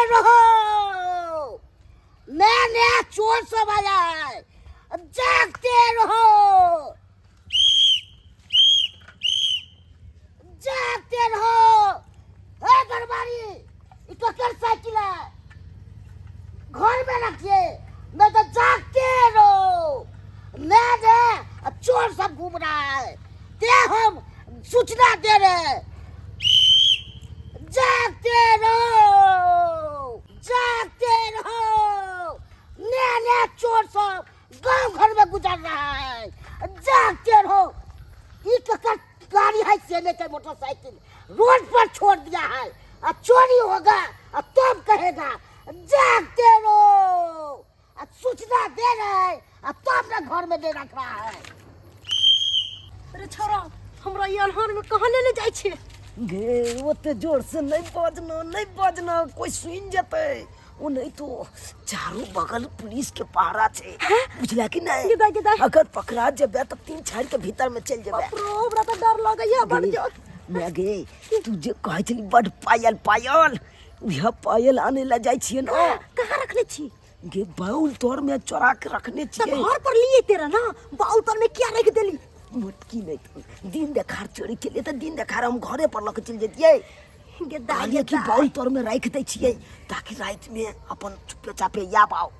रहो, मैंने चोर सब आया है, जागते रहो, जागते रहो। है गरबारी, इसका कर साइकिल है, घर में रखिए, मैं तो जागते रहो। मैंने चोर सब घूम रहा है, ते हम सूचना दे रहे, जागते रहो, जागते रहो। नया चोर सब गांव घर में गुजर रहा है, जागते रहो। एक गाड़ी है सेने के मोटरसाइकिल रोड पर छोड़ दिया है, चोरी होगा तुम कहेगा, जागते रहो। सूचना दे रहे तुम ना घर में दे रख रहा है। अरे छोरा, हमरा ये अनहार में कहाँ लेने जाय छे? गे ओते जोर से नहीं बजना, कोई सुन जते। वो नहीं तो चारों बगल पुलिस के पहरा छे, बुझला कि नहीं? अगर पकड़ा जेबे तो 3-4 के भीतर में चल जेबे। हमरा तो डर लगैया बड़ जोर। मैं गे तू जे कहै छली बड़ पायल यह पायल आने ला जाय छिए ना। कहाँ रखने छी? गे बाउल तोर में चोरा के रखने छिए। घर पर लिए तेरा ना, बाउल तोर में क्या रख देली? मोटकी नहीं तो दिन देखार चोरी के लिए तो दिन देखार हम घरे पर लक चल जतिए। गे दाई की बाउल तोर में रख दे छिए ताकि रात में अपन चुपे चापे या पाओ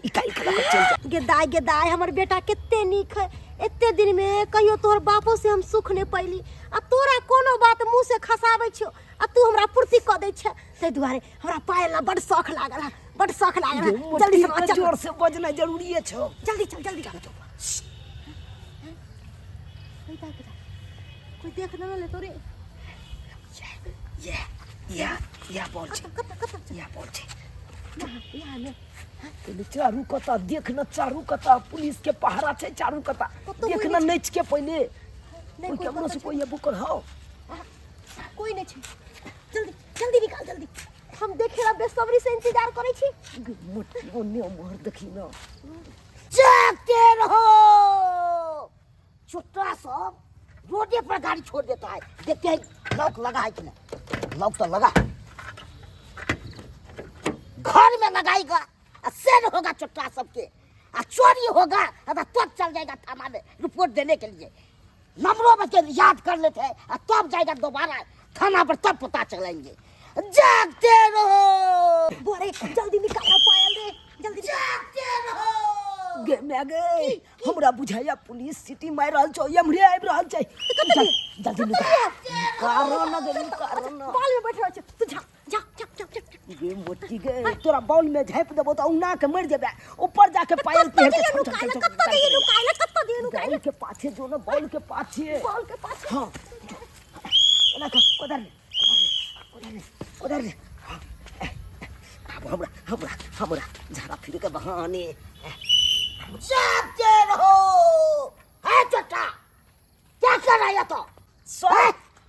इकाई के लक चल जा। गे दाई हमर बेटा कितने नीक है, इतने दिन में कहियो तोहर बापो से हम सुख नहीं पैली, आ तोरा कोनो बात मुंह से खसाबै छो, आ तू हमरा पूर्ति क दै छ। तै दुआरे हमरा पायल ला बड़ शौक लागल है, बड़ शौक लागल है। जल्दी से चल, जोर से बजना जरूरी है छो। जल्दी चल। कोई देख ना ले तोरे। या बोल छे, या बोल छे। यहाँ में तो चारू कता देखना, चारू कता पुलिस के पहरा छे, चारू कता देखना नच के पहले कोई कैमरा से कोई बुकर हो, कोई नहीं छे। जल्दी निकाल, जल्दी। हम देखेला बेसब्री से इंतजार करे छी। मोटी ओने मोहर देखी ना। जागते रहो। छोटा सब रोडे पर गाड़ी छोड़ देता है, देखते हैं लॉक लगा है कि नहीं। लॉक तो लगा, घर में लगाएगा, सेल होगा छोटा सबके, चोरी होगा तो चल जाएगा थाना में रिपोर्ट देने के लिए। नंबरों में के याद कर लेते हैं, तब जाएगा दोबारा थाना पर, तब पता चलेंगे। जागते रहो। बोरे जल्दी निकाल पायल रे, जल्दी जागते रहो। गे मैं गे हमरा बुझाया पुलिस सिटी मार रहल छो, हमरे आबि रहल छै। जल्दी निकाल, कारण ना गे, कारण ना। बाल में बैठ रह छ, तू जा। गे मोटी गे तोरा बॉल में झाँप देबो तो औना के मर जेबे, ऊपर जाके पायल पहन के बॉल के पाछे जो ना, बॉल के पाछे। हां एना का उधर अब हमरा झाड़ा फिर के बहाने। जागते रहो। है चटा, क्या कर रहा है तो?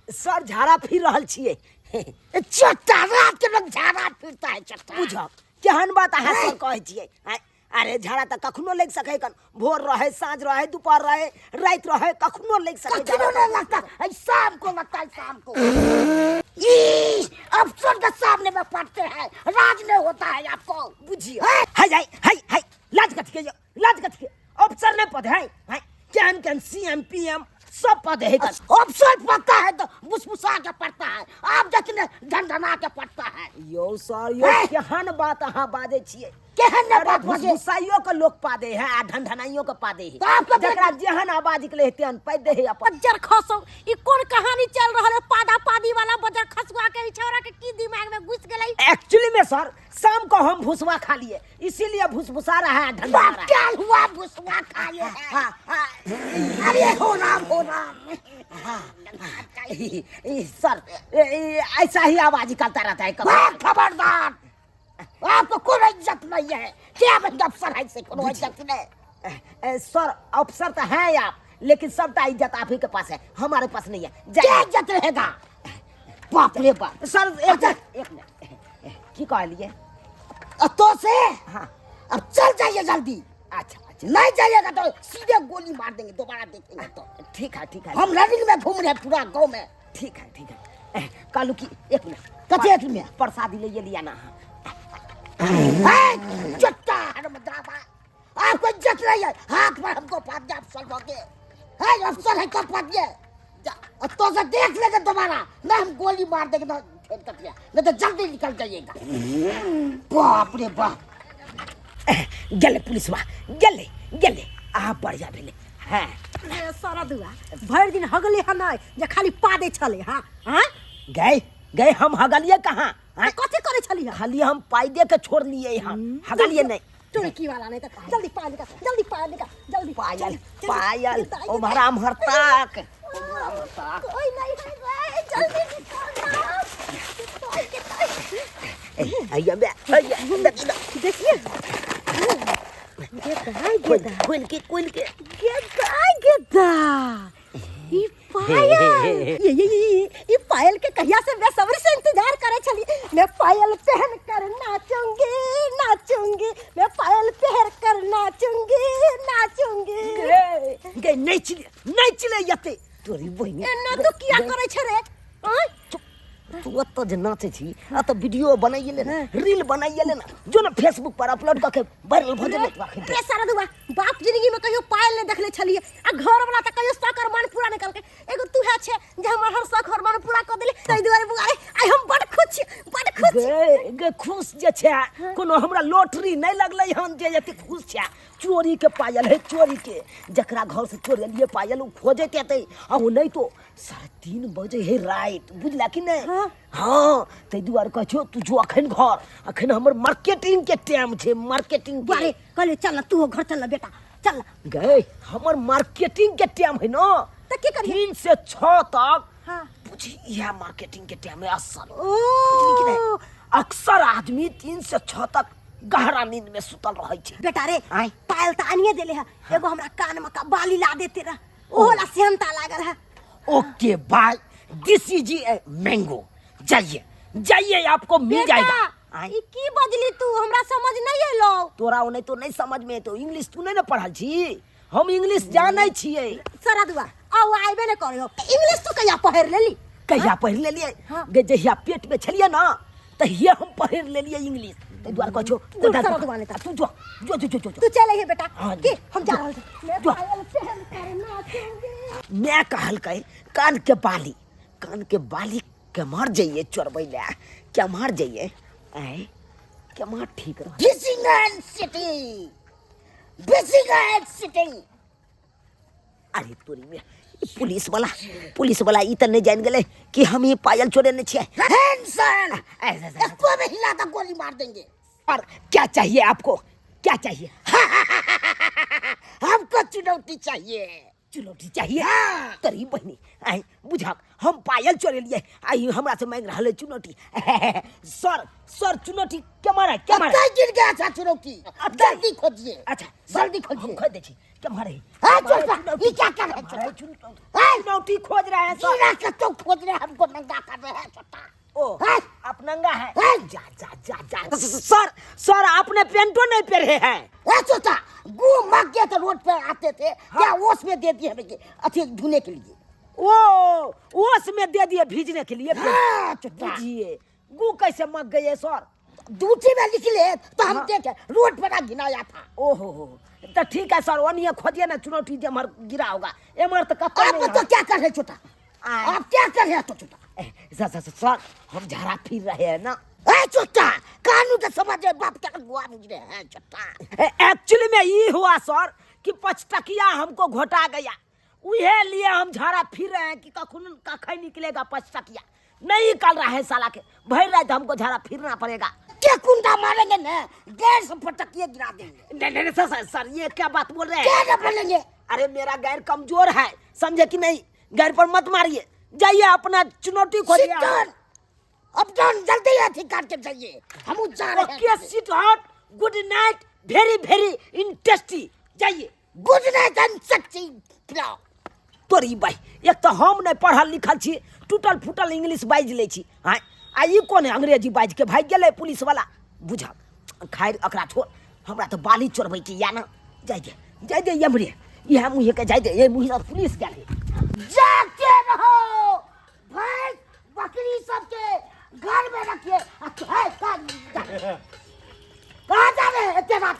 सर झाड़ा फिर रहल छिए। चट्टा रात के लोग झाड़ा फिरता है चट्टा। बुझ केहन बात है सर कहै छिए। अरे झाड़ा त कखनो लग सकै कन, भोर रहे, साँझ रहे, दोपहर रहे, रात रहे, कखनो लग सकै। कखनो नहीं लगता है, शाम को लगता है, शाम को। अफसर के सामने में पढ़ते हैं, राज नहीं होता है आपको, बुझिए। हाय लाज कथी के अफसर ने पद है, कैन सीएम पीएम सब पद है। अफसर पढ़ता है तो मुसमुसा के पढ़ता है, आप देखने ढनढना के पढ़ता है। यो सर यो केहन बात अहाँ बाजै छिए। केहन बात बाजे? मुसाइयो के लोग पादे है आ ढनढनाइयो के पादे है। तो आपका जकरा जेहन आवाज निकले तेहन पाद दे है अपन। बजर खसो, ई कोन कहानी चल रहल है? पादा पादी वाला बजर खसुआ के छौरा के की दिमाग में घुस गेलै? एक्चुअली में सर शाम को हम भुसवा खा लिए, इसीलिए भुसभुसा रहा है, ढंढा रहा है। क्या हुआ भुसवा खाए हैं? अरे हो राम सर ऐसा ही आवाज निकलता रहता है। खबरदार, आपको कोई इज्जत नहीं है। क्या अफसर है से कोई इज्जत नहीं? सर अफसर तो है आप, लेकिन सबका इज्जत आप ही के पास है, हमारे पास नहीं है। क्या इज्जत रहेगा? बाप रे बाप। सर एक मिनट की कहलिए तो से हाँ अब चल जाइए जल्दी। अच्छा नहीं जाइएगा तो सीधे गोली मार देंगे, दोबारा देखेंगे तो। ठीक है हम रनिंग में घूम रहे हैं पूरा गांव में। ठीक है कालू की एक मिनट कथी में प्रसादी ले लिया ना। चट्टा हरमजादा, आपको इज्जत नहीं है, हाथ पर हमको फाड़ दे अफसर होके, है अफसर है कब फाड़ दिए, तो से देख लेंगे दोबारा, ना हम गोली मार देंगे ना फेंक कर दिया, नहीं तो जल्दी निकल जाइएगा। बाप रे बाप, गले पुलिस वा गले गले आप बढ़िया भेले हाँ सारा दुआ भर दिन हगले हनाय जे खाली पादे छले हां हां गए गए हम हगलिए कहाँ हाँ? कथि करे छली हां खाली हम पाई दे के छोड़ लिए यहाँ हगलिए नहीं टोकी वाला नहीं तो जल्दी पाल निकाल जल्दी पाल निकाल जल्दी पायल पायल ओ भराम हरताक कोई नहीं है जल्दी निकाल आइया बे देखिए खोल के गेदा ई पायल ये पायल के कहिया से मैं सब्र से इंतजार करे छली मैं पायल पहन कर नाचूंगी मैं पायल पहन कर नाचूंगी गए नहीं चिले यते तोरी बहिनी एना तो किया करे छ रे तू तो जे नाचे छी आ तो वीडियो बनाइले ना रील बनाइले ना जो ना फेसबुक पर अपलोड करके वायरल भ जाले रे सारा दुआ बाप जिंदगी में कहियो पायल ने देखले छलिए आ घर वाला त कहियो साकर मन पूरा नहीं करके एगो तू है छे जे हमर हर शौक मन पूरा कर देली तई दुआरे बुआरे आई हम बड़ खुश गे खुश जे छे कोनो हमरा लॉटरी नहीं लगलै हन जे एते खुश छे चोरी के पायल है चोरी के जकरा घर से चोरी लिए पायल उ खोजे तेते आ उ नहीं तो 3:30 बजे है रात बुझला कि नहीं हाँ तै दुआर कह छो तू जो अखन घर अखन हमर मार्केटिंग के टाइम छे मार्केटिंग के बारे कहले चल तू घर चल बेटा चल गए हमर मार्केटिंग के टाइम है ना त की करिए 3 से 6 तक हां बुझी यह मार्केटिंग के टाइम है असल ओ बुझली कि नहीं अक्सर आदमी 3 से 6 तक गहरा नींद में सुतल रहै छै बेटा रे पायल त आनिए देले है एगो हमरा कान में का बाली ला देते रह ओला सेंता लागल है okay bye this is mango जाइए आपको मिल जाएगा ई की बजली तू हमरा समझ नहीं आइलो तोरा नहीं तो नहीं समझ में तो इंग्लिश तू नहीं ना पढ़ल छी हम इंग्लिश जानै छियै सारा दुआ आउ आइबे ने करियो इंग्लिश तू कहिया पढ़ लेली कहिया पढ़ लेलिए गे जहिया पेट में छलिए ना तहिया हम पढ़ लेलिए इंग्लिश ते द्वार कह छो सारा दुआ ने तू जो तू चले हे बेटा की हम जा रहल छी मैं जो। पायल पहन कर नाचूंगी मैं कहल कहे कान के बाली के मार जाइए चोरबै ले क्या मार जाइए आए क्या मार ठीक रह Bisingan City. अरे तोरी में पुलिस वाला ई त नहीं जान गेले कि हम ही पायल चोरे ने छिए Hanson. इसको भी हिला तो गोली मार देंगे। और क्या चाहिए आपको क्या चाहिए हमको चुनौती चाहिए। चुनौती चाहिए तरी बहनी आई बुझा हम पायल चोरे लिए आई हमरा से मांग रहले चुनौती सर चुनौती क्या मारे कई गिर गया था चुनौती। जल्दी खोजिए। अच्छा जल्दी खोजिए। खोज दे छी क्या मारे ये क्या कर रहे हैं? चुनौती खोज रहे हैं सर जीरा का तो खोज रहे हैं, हमको नंगा कर रहे हैं छोटा। ओ आप नंगा है जा सर आपने पेंटो नहीं पहने हैं छोटा गु मग गया तो रोड पे आते थे क्या ओस में दे दिए हमें अच्छे धोने के लिए। ओ ओस में दे दिए भीजने के लिए छोटा बुझिए गु कैसे मग गए सर दूसरी में निकले तो हम देखे रोड पर गिनाया था। ओहो तो ठीक है सर वनिया खोदिए ना चुनौती जे मर गिरा होगा एमर तो कत आप तो क्या कर रहे छोटा आप क्या कर रहे तो छोटा सर हम झाड़ा फिर रहे हैं ना छोटा कानून के समझ बाप क्या गुआ बुझ रहे हैं छोटा। एक्चुअली में ये हुआ सर कि 5 टकिया हमको घोटा गया उहे लिए हम झाड़ा फिर रहे हैं कि कखन निकलेगा 5 टकिया नहीं निकल रहा है साला के भर रात हमको झाड़ा फिरना पड़ेगा। क्या कुंडा मारेंगे ना गैर से फटकिए गिरा देंगे। नहीं सर ये क्या बात बोल रहे हैं क्या बोलेंगे? अरे मेरा गैर कमजोर है समझे कि नहीं गैर पर मत मारिए जाइए अपना चुनौती खोजिए अब जल्दी हाथी काट के जाइए हम जा रहे हैं। Okay sit hot good night very interesting जाइए गुड नाइट एंड सेक्सी प्लाव। तोरी भाई एक तो हम नहीं पढ़ल लिखल छी टूटल फूटल इंग्लिश बाज ले छी हाँ आ ई कोन अंग्रेजी बाज के भाग गेले पुलिस वाला बुझा खैर अकरा छोड़ हमरा तो बाली चोरबै की या ना जाय दे यमरे यह मुहे के जाय दे ये मुहे पुलिस गेले जागते रहो भाई बकरी सबके घर में रखिए।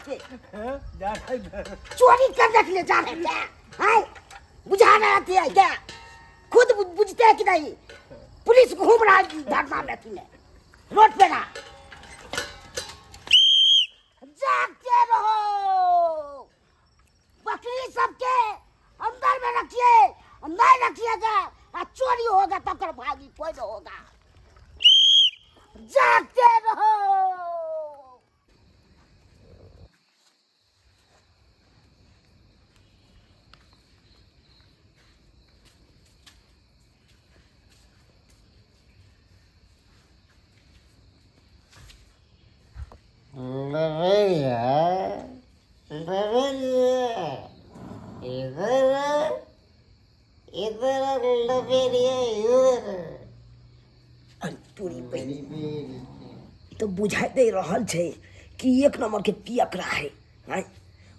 के चोरी करने के लिए जा रहे थे हैं? बुझाना आती है क्या? खुद बुझते है कि नहीं? पुलिस घूम रहा है धरना में तूने रोड पे ना। जागते रहो, बकरी सबके अंदर में रखिए, नहीं रखिएगा चोरी होगा तो कर भागी कोई न होगा। जागते रहो। अरे तोरी बहनी ई तो बुझाई दे रहल छे कि एक नंबर के पियकरा है हैं?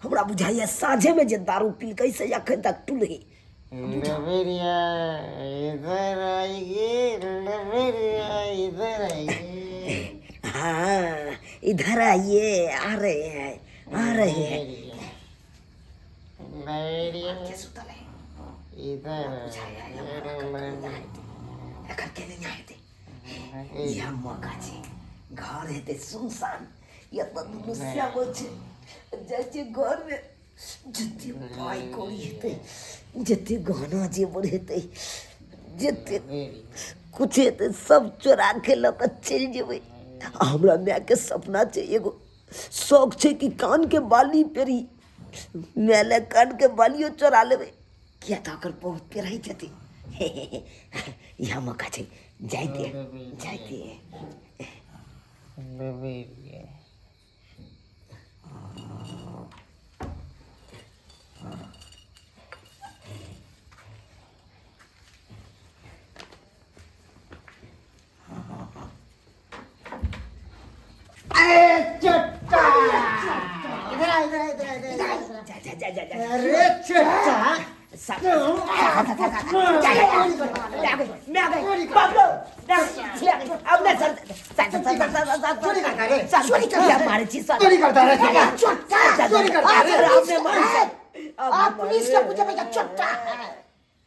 हमरा बुझाइए साझे में जे दारू पील कैसे अखन तक टुलही। लवेरिया इधर आइए, लवेरिया इधर आइए। हाँ इधर आइए, आ रहे हैं आ रहे हैं। लवेरिया सुतल है इधर एकर के नहीं आए थे यह मौका छे। घर हेते सुनसान या तो दुनु श्यामो छे जैसे घर में जते पाई कोड़ी हेते, जते गहना जेवर हेते, जते कुछ हेते सब चोरा के लक चल जेबे। हमरा माय के सपना छे, एगो शौक छे कि कान के बाली पेरी मेले कान के बालियो चोरा लेबे। किया तो अगर बहुत पेराई जते यह मौका छे, जाइते जाइते। लवेरिया इधर आ इधर आ इधर आ इधर आ। जा अरे चट्टा आप पुलिस के पूछे भैया चट्टा है,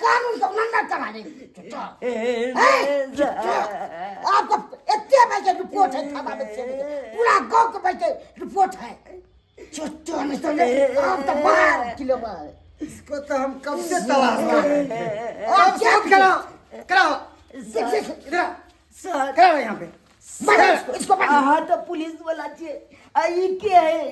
कानून का उल्लंघन करा रहे आपका इतने भाई के रिपोर्ट है थाना में से पूरा गांव के भाई के रिपोर्ट है। चट्टा में तो आप तो 12 किलो मार इसको तो हम कब से तलाश कर रहे हैं। आप क्या कराओ कराओ इधर सर कराओ यहाँ पे। इसको मार हाँ तो पुलिस वाला छे आई के है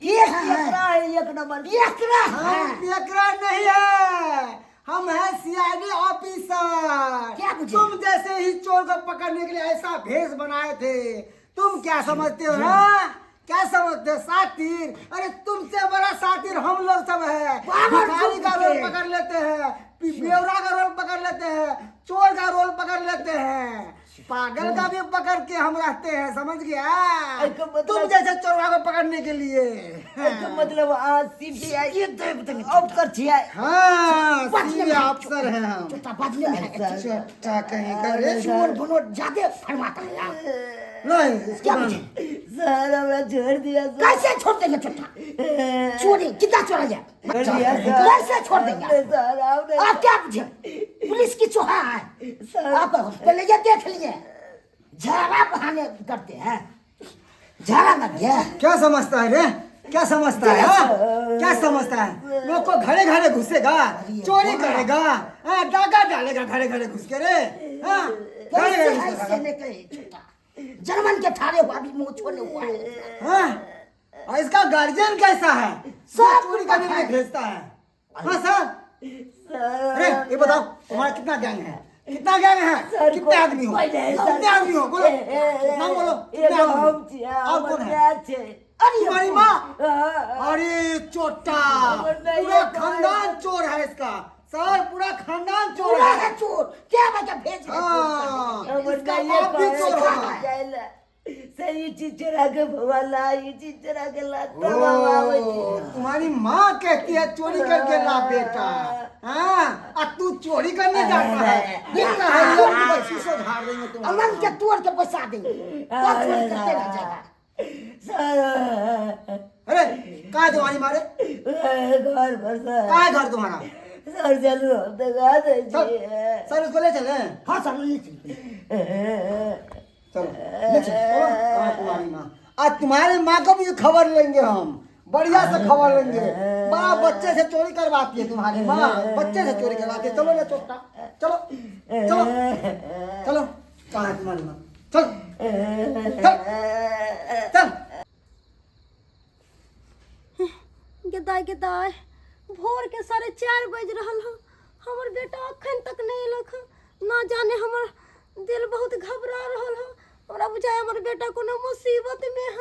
ये एकरा है एक नंबर ये करा हम एकरा नहीं है, हम है सीआईडी ऑफिसर। क्या मुझे? तुम जैसे ही चोर को पकड़ने के लिए ऐसा भेष बनाए थे। तुम क्या समझते हो? हाँ? क्या समझते हो? सातिर? अरे तुमसे बड़ा सातिर हम लोग सब है। भिखारी का रोल पकड़ लेते हैं, बेवड़ा का रोल पकड़ लेते हैं, चोर का रोल पकड़ लेते हैं, पागल का भी पकड़ के हम रहते हैं, समझ गया? तुम जैसे चोरवा को पकड़ने के लिए। मतलब सीबीआई अफसर छे। हाँ सीबीआई अफसर हैं हम। चट्टा बदले में है। चट्टा कहीं का रे। चोर बनोट ज्यादा फरमाता है यार। नहीं इसको क्या ना- मुझे? सर हमरा छोड़ दिया सर। कैसे छोड़ देंगे चट्टा? चोरी कितना चोरा जाए? कैसे छोड़ देंगे? सर आपने आप क्या मुझे? पुलिस की चोहा है। आप पहले ये देख लिए झाड़ा बहाने करते हैं, झाड़ा लग गया। क्या समझता है रे? क्या समझता है? हाँ? क्या समझता है? लोग को घरे घरे घुसेगा, चोरी करेगा, हाँ, डाका डालेगा घरे घरे घुस के रे। हाँ? घरे कैसे घरे है घुसेगा। इससे नहीं कहे चट्टा? जर्मन के ठारे हुआ भी मुंह छोड़ने हुआ है। हाँ? और इसका गार्जियन कैसा है? सब चोरी करने के लिए भेजता है। हाँ सर? अरे ये बताओ तुम्हारा कितना गैंग है? कितना गैंग है? कितने आदमी हो? कितने आदमी हो? बोलो नाम बोलो। कितने आदमी हो? और कौन है? तुम्हारी माँ? अरे चोटा पूरा खानदान चोर है इसका। सर पूरा खानदान चोर पूरा है। है चोर। क्या वजह भेज रहे हाँ, हमर इसका गाये बाप भी चोर कहे है। जाइला सही चीज चुरा के भवाला, ये चीज चुरा के लाता बाबा ओ, तुम्हारी माँ कहती है चोरी करके ला बेटा। हाँ, अब तू चोरी करने जाता है। देखता है लोग की बच्ची से धार देंगे तुम्हारा। अमन के तोड़ के पैसा देंगे। क्या चोरी करते रह जाएगा? सर अरे घर पर सर। कहाँ है घर तुम्हारा? सर चलो हम दिखा सर दीजिए। सर उसको ले चले। हाँ सर ले चलिए। चलो ले चलो। कहाँ तुम्हारी माँ? आज तुम्हारी माँ को भी खबर लेंगे हम, बढ़िया से खबर लेंगे। बड़ा बच्चे से चोरी करवाती है तुम्हारी माँ, बच्चे से चोरी करवाती है। चलो ले चोटा, चलो चलो चलो। कहाँ है तुम्हारी माँ? चल चल चल। गेदाय गेदाय भोर के 4:30 बज रहल ह, हमर बेटा अखन तक नहीं अयलक ह। ना जाने हमर दिल बहुत घबरा रहल ह। हमरा बुझाय हमर बेटा कोनो मुसीबत में ह।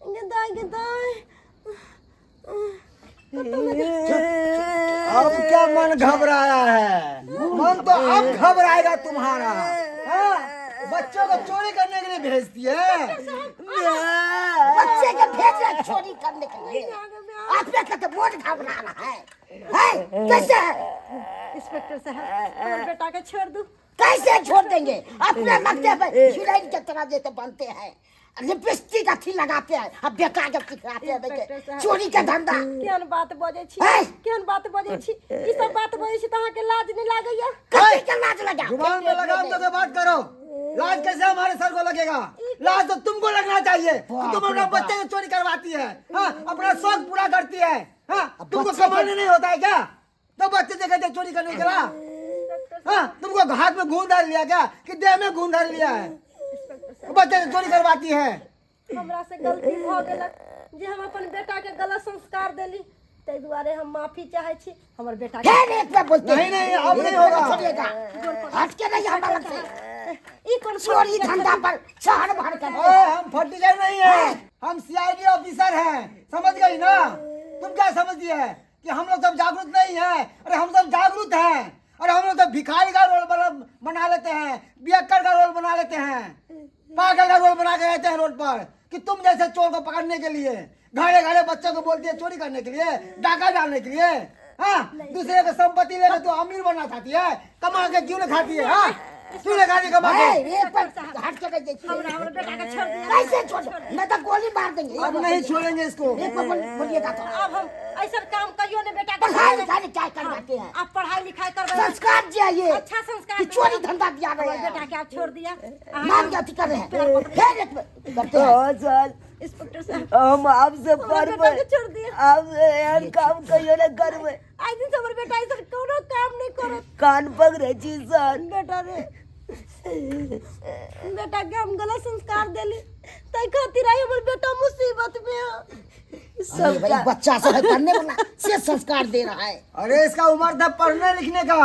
गेदाय गेदाय अब क्या मन घबराया है? मन तो अब घबराएगा तुम्हारा। हाँ? बच्चों को चोरी करने के लिए भेजती है। बच्चे के भेज रहे चोरी करने के लिए। आप क्या कहते बहुत घबरा रहा है? कैसे है? इंस्पेक्टर साहब हमर बेटा के छोड़ दू। कैसे छोड़ देंगे? अपने लगते हैं हिरोइन के तरह जैसे बनते हैं, लिपस्टिक अच्छी लगाते हैं, अब बेकार के सिखाते हैं। देखिए चोरी का धंधा। केहन बात बजै छी? हैं? केहन बात बजै छी? ई सब बात बजै छी त अहाँ के लाज नहीं लागैया? कैसे का लाज लगा? जुबान में लगाम दे के बात करो। लाज कैसे हमारे सर को लगेगा? लाज तो तुमको लगना चाहिए कि तुम अपना बच्चे से चोरी करवाती है। हाँ? अपना शौक पूरा करती है। हाँ? तुमको कमाने नहीं होता है क्या? तो बच्चे से कहते चोरी करने के लिए। हाँ? तुमको हाथ में घून डाल लिया क्या कि देह में घून डाल लिया है? बच्चे से चोरी करवाती है। हमरा से गलती भ गेलक जे हम अपन बेटा के गलत संस्कार देली, तै दुआरे हम माफी चाहे छी। हमर बेटा के फिर एक बार बोलते नहीं नहीं अब नहीं होगा। छोड़िएगा, हट के नहीं हमारा से। ई कोन चोरी धंधा पर शहर भर कर हम फर्टिलाइजर नहीं है, हम सीआईडी ऑफिसर हैं। समझ गई ना? तुम क्या समझती है कि हम लोग सब जागरूक नहीं है? अरे हम सब जागरूक हैं। अरे हम लोग तो भिखारी का रोल बना लेते हैं, बियक्कर का रोल बना लेते हैं, पागल का रोल बना के रहते हैं रोड पर कि तुम जैसे चोर को पकड़ने के लिए घरे घरे बच्चों को बोलती है चोरी करने के लिए, डाका डालने के लिए। हाँ? दूसरे का संपत्ति लेकर तो अमीर बनना चाहती है, कमा के क्यों नहीं खाती है? हाँ? क्यों नहीं खाती कमा के? एक बार हट के देखिए। हमर बेटा के छोड़ दिया। कैसे छोड़? मैं तो गोली मार देंगे। अब नहीं छोड़ेंगे इसको। एक बार बोलिएगा तो। अब हम ऐसा काम करियो ने बेटा के। पढ़ाई लिखाई क्या करवाते हैं? आप पढ़ाई लिखाई करबे। संस्कार चाहिए। अच्छा संस्कार कि चोरी धंधा दिया गया हमर बेटा है। के आप छोड़ दिया। नाम क्या कर रहे हैं? फिर एक करते हैं। हाँ सर इंस्पेक्टर साहब हम आपसे हमर बेटा के छोड़ दिया। आपसे एहन काम कहियो ने करबे। आज दिन से हमर बेटा ऐसा कोनो काम नहीं करत। कान पकड़े छी सर। बेटा रे बेटा के हम गलत संस्कार देली, तै खातिर आई हमर बेटा मुसीबत में है। अरे भाई बच्चा सब करने वाला से संस्कार दे रहा है। अरे इसका उम्र था पढ़ने लिखने का,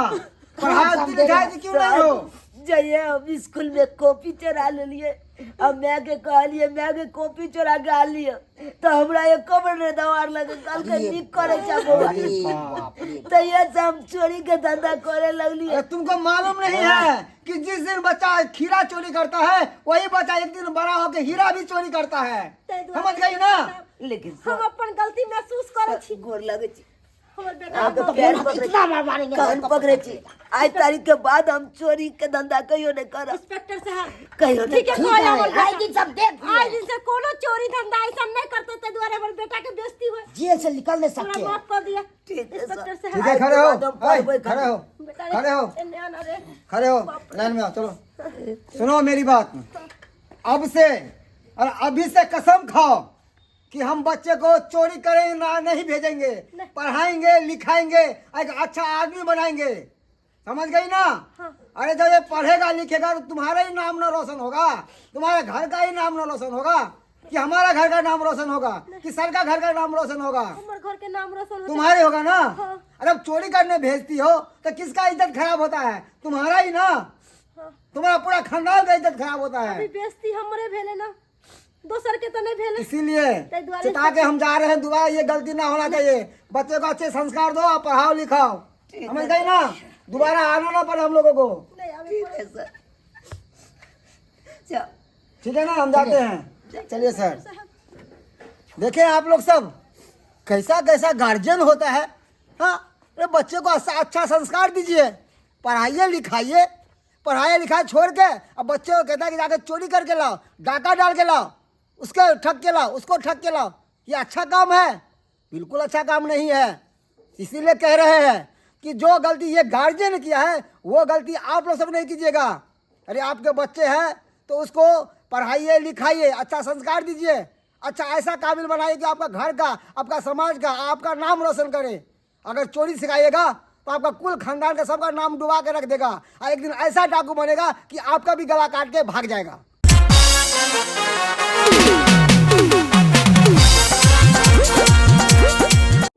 पढ़ाई लिखाई की क्यों नहीं हो? जइए हम स्कूल में कॉपी चोरा लिए। अब मैं के कहलिए मैं के कॉपी चोरा के आ लिए तो हमरा एक कबर ने दवार लगे कल के निक करे तो ये सब चोरी के धंधा करे लगली। अरे तुमको मालूम नहीं है कि जिस दिन बच्चा खीरा चोरी करता है वही बच्चा एक दिन बड़ा होकर हीरा भी चोरी करता है। समझ गई ना? लेकिन हम अपन गलती महसूस करे छी। गोर लगे छी हमर बेटा आप तो पैर बोला पकड़े कितना मार मारेंगे? कान पकड़े छी। आज तारीख के बाद हम चोरी के धंधा कहियो ने करब। इंस्पेक्टर साहब कहियो ने ठीक है ठीक कोई है, हमर आज दिन सब देख लिए। आज दिन से कोनो चोरी धंधा ऐसा नहीं करते, ते द्वारा हमर बेटा के बेइज्जती हुए। जेल से निकल नहीं हमरा सकते। माफ कर दिया ठीक है इंस्पेक्टर सर। ठीक साहब। है, खड़े हो। बाद हम पढ़बै खड़े हो, बेटा खड़े हो, एने आना रे। खड़े हो, लाइन में आओ। चलो सुनो मेरी बात। अब से और अभी से कसम खाओ कि हम बच्चे को चोरी करेंगे ना, नहीं भेजेंगे, पढ़ाएंगे लिखाएंगे, एक अच्छा आदमी बनाएंगे। समझ गई ना? अरे जब ये पढ़ेगा लिखेगा तो तुम्हारा ही नाम न रोशन होगा, तुम्हारे घर का ही नाम न रोशन होगा, कि हमारा घर का नाम रोशन होगा, कि सर का घर का नाम रोशन होगा? हमर घर के नाम रोशन हो। तुम्हारे होगा ना? हाँ। अरे अब चोरी करने भेजती हो तो किसका इज्जत खराब होता है? तुम्हारा ही ना। तुम्हारा पूरा खानदान का इज्जत खराब होता है। अभी बेइज्जती हमरे भेले ना, दोसर के तो नहीं भेले। इसीलिए ताहि दुआरे चिता के हम जा रहे हैं। दोबारा ये गलती ना होना चाहिए। बच्चे को अच्छे संस्कार दो और पढ़ाओ लिखाओ। समझ गई ना? दोबारा आना ना पड़े हम लोगों को। नहीं अभी ठीक है सर। चल ठीक है ना? हम जाते हैं। चलिए सर। देखें आप लोग सब कैसा कैसा गार्जियन होता है। हाँ? अरे बच्चे को अच्छा संस्कार दीजिए, पढ़ाइए लिखाइए। पढ़ाई लिखाई छोड़ के अब बच्चे को कहता है कि जाकर चोरी करके लाओ, डाका डाल के लाओ, उसके ठग के लाओ, उसको ठग के लाओ। ये अच्छा काम है? बिल्कुल अच्छा काम नहीं है। इसीलिए कह रहे हैं कि जो गलती ये गार्जियन ने किया है वो गलती आप लोग सब नहीं कीजिएगा। अरे आपके बच्चे हैं तो उसको पढ़ाइए लिखाइए, अच्छा संस्कार दीजिए, अच्छा ऐसा काबिल बनाइए कि आपका घर का, आपका समाज का, आपका नाम रोशन करे। अगर चोरी सिखाइएगा तो आपका कुल खानदान का सबका नाम डुबा के रख देगा और एक दिन ऐसा डाकू बनेगा कि आपका भी गला काट के भाग जाएगा।